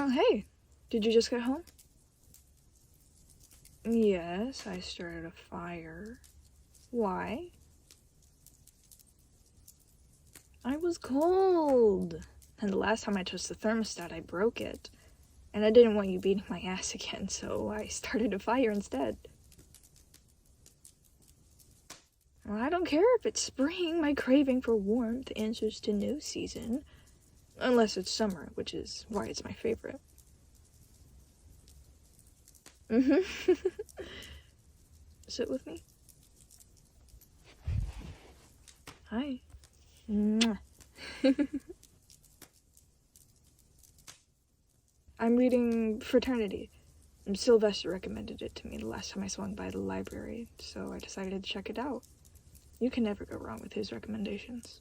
Oh, hey. Did you just get home? Yes, I started a fire. Why? I was cold. And the last time I touched the thermostat, I broke it. And I didn't want you beating my ass again, so I started a fire instead. Well, I don't care if it's spring. My craving for warmth answers to no season. Unless it's summer, which is why it's my favorite. Sit with me. Hi. Mwah. I'm reading Fraternity. Sylvester recommended it to me the last time I swung by the library, so I decided to check it out. You can never go wrong with his recommendations.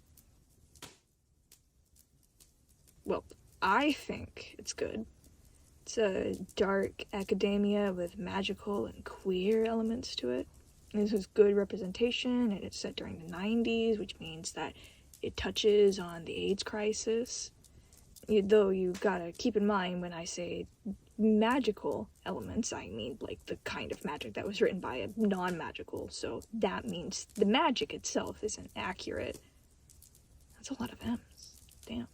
Well, I think it's good. It's a dark academia with magical and queer elements to it. This is good representation, and it's set during the 90s, which means that it touches on the AIDS crisis. Though you gotta keep in mind when I say magical elements, I mean like the kind of magic that was written by a non-magical, so that means the magic itself isn't accurate. That's a lot of M's. Damn.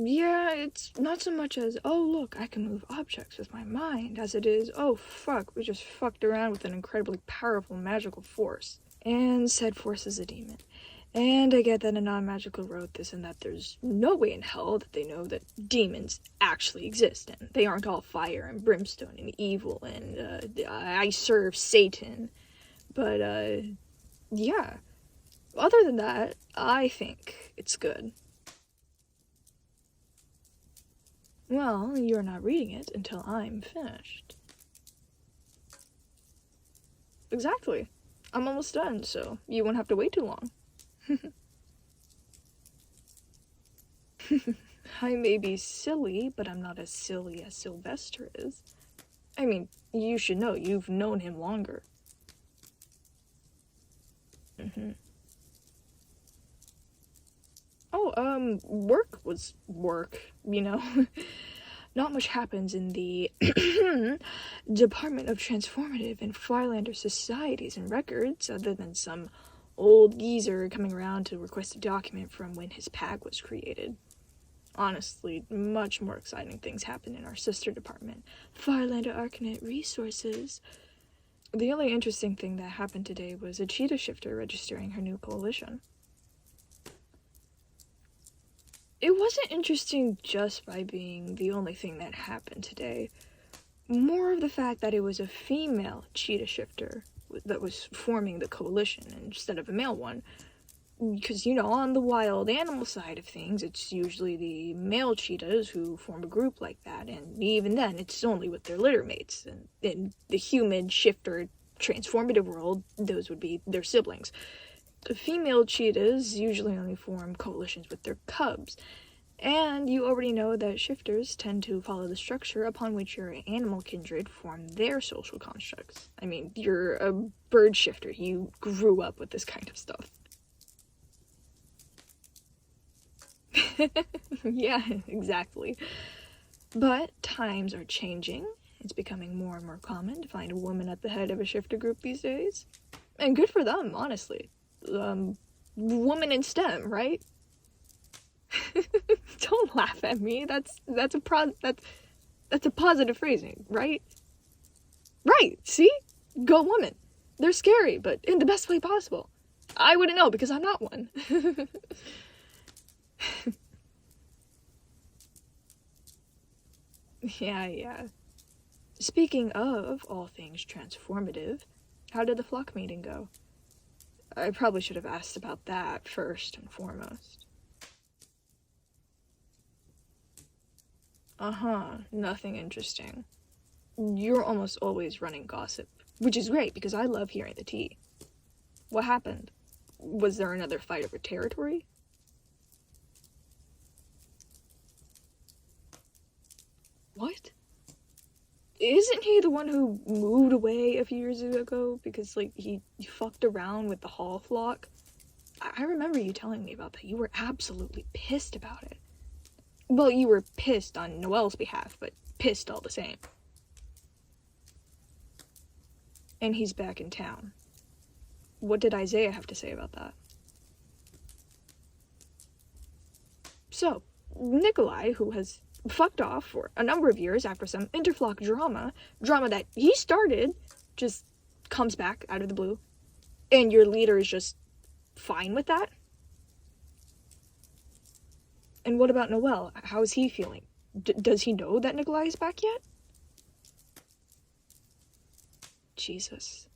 Yeah, it's not so much as, oh look, I can move objects with my mind, as it is, oh fuck, we just fucked around with an incredibly powerful magical force. And said force is a demon. And I get that a non-magical wrote this and that there's no way in hell that they know that demons actually exist and they aren't all fire and brimstone and evil and I serve Satan. But yeah. Other than that, I think it's good. Well, you're not reading it until I'm finished. Exactly. I'm almost done, so you won't have to wait too long. I may be silly, but I'm not as silly as Sylvester is. I mean, you should know, you've known him longer. Oh, work was work, you know? Not much happens in the Department of Transformative and Firelander Societies and Records, other than some old geezer coming around to request a document from when his pack was created. Honestly, much more exciting things happen in our sister department, Firelander Arcanite Resources. The only interesting thing that happened today was a cheetah shifter registering her new coalition. It wasn't interesting just by being the only thing that happened today. More of the fact that it was a female cheetah shifter that was forming the coalition instead of a male one. Because, you know, on the wild animal side of things, it's usually the male cheetahs who form a group like that, and even then, it's only with their litter mates. And in the human shifter transformative world, those would be their siblings. The female cheetahs usually only form coalitions with their cubs. And you already know that shifters tend to follow the structure upon which your animal kindred form their social constructs. I mean, you're a bird shifter. You grew up with this kind of stuff. Yeah, exactly. But times are changing. It's becoming more and more common to find a woman at the head of a shifter group these days. And good for them, honestly. Woman in STEM, right? Don't laugh at me. That's a positive phrasing, right? Right, see? Go woman. They're scary, but in the best way possible. I wouldn't know because I'm not one. Yeah. Speaking of all things transformative, how did the flock meeting go? I probably should have asked about that first and foremost. Nothing interesting. You're almost always running gossip, which is great because I love hearing the tea. What happened? Was there another fight over territory? What? Isn't he the one who moved away a few years ago because, like, he fucked around with the Hall flock? I remember you telling me about that. You were absolutely pissed about it. Well, you were pissed on Noelle's behalf, but pissed all the same. And he's back in town. What did Isaiah have to say about that? So, Nikolai, who has fucked off for a number of years after some interflock drama that he started, just comes back out of the blue, and your leader is just fine with that? And what about Noelle? How is he feeling? Does he know that Nikolai is back yet? Jesus.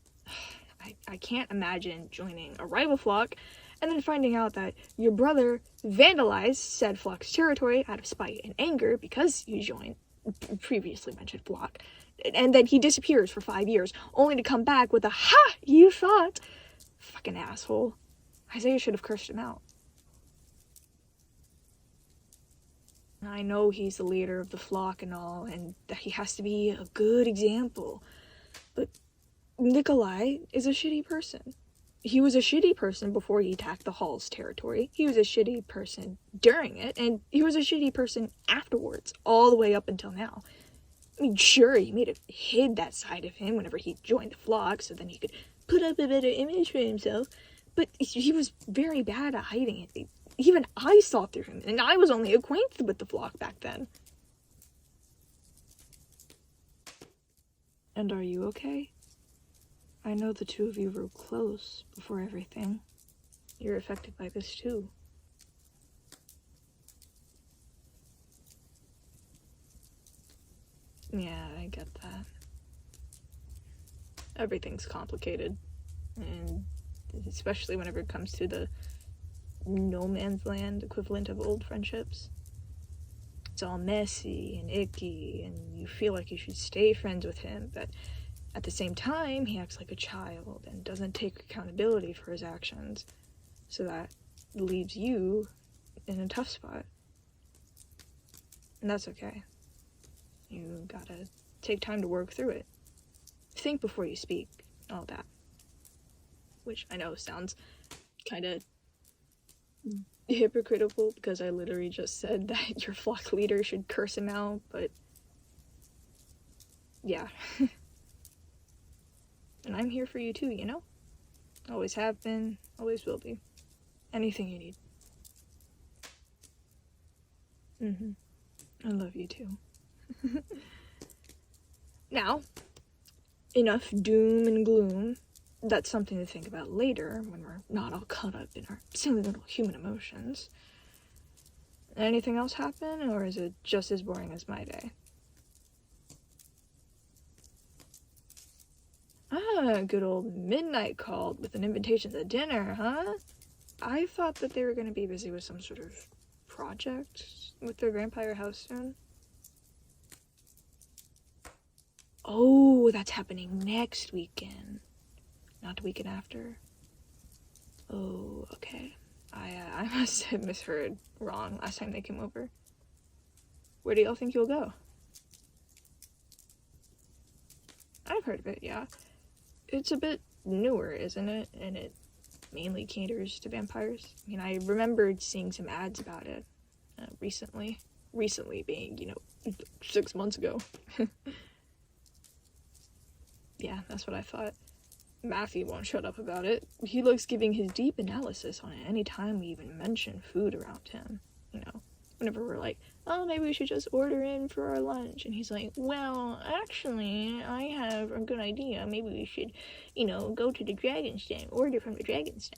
I can't imagine joining a rival flock and then finding out that your brother vandalized said flock's territory out of spite and anger because you joined previously mentioned flock, and then he disappears for 5 years only to come back with a "ha, you thought." Fucking asshole. Isaiah should have cursed him out. I know he's the leader of the flock and all, and that he has to be a good example, but Nikolai is a shitty person. He was a shitty person before he attacked the Hall's territory. He was a shitty person during it, and he was a shitty person afterwards, all the way up until now. I mean, sure, he may have hid that side of him whenever he joined the flock, so then he could put up a better image for himself, but he was very bad at hiding it. Even I saw through him, and I was only acquainted with the flock back then. And are you okay? I know the two of you were close before everything. You're affected by this too. Yeah, I get that. Everything's complicated, and especially whenever it comes to the no man's land equivalent of old friendships. It's all messy and icky, and you feel like you should stay friends with him, but at the same time, he acts like a child and doesn't take accountability for his actions, so that leaves you in a tough spot. And that's okay. You gotta take time to work through it. Think before you speak, all that. Which I know sounds kinda hypocritical, because I literally just said that your flock leader should curse him out, but yeah. And I'm here for you too, you know? Always have been, always will be. Anything you need. I love you too. Now, enough doom and gloom. That's something to think about later when we're not all caught up in our silly little human emotions. Anything else happen, or is it just as boring as my day? Ah, good old midnight call with an invitation to dinner, huh? I thought that they were going to be busy with some sort of project with their vampire house soon. Oh, that's happening next weekend. Not the weekend after. Oh, okay. I must have misheard wrong last time they came over. Where do y'all think you'll go? I've heard of it, yeah. It's a bit newer, isn't it? And it mainly caters to vampires. I mean, I remembered seeing some ads about it recently. Recently being, 6 months ago. Yeah, that's what I thought. Matthew won't shut up about it. He likes giving his deep analysis on it any time we even mention food around him. Whenever we're like, oh, maybe we should just order in for our lunch. And he's like, well, actually, I have a good idea. Maybe we should, go to the Dragon's Den, order from the Dragon's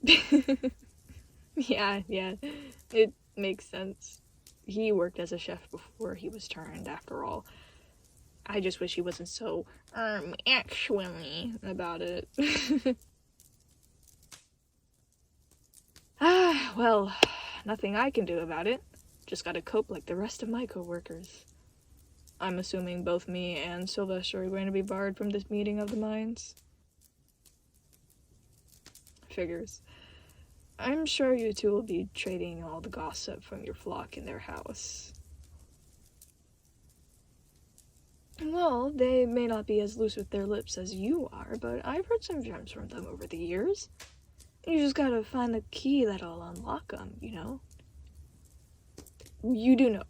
Den. Yeah, it makes sense. He worked as a chef before he was turned, after all. I just wish he wasn't so, actually about it. Well, nothing I can do about it. Just gotta cope like the rest of my coworkers. I'm assuming both me and Sylvester are going to be barred from this meeting of the minds. Figures. I'm sure you two will be trading all the gossip from your flock in their house. Well, they may not be as loose with their lips as you are, but I've heard some gems from them over the years. You just gotta find the key that'll unlock them, you know? You do know.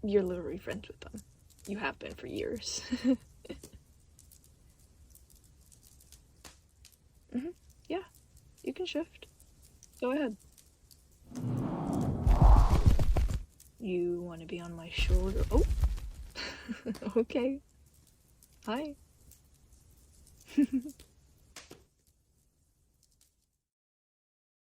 You're literally friends with them. You have been for years. Yeah, you can shift. Go ahead. You want to be on my shoulder? Oh! Okay. Hi.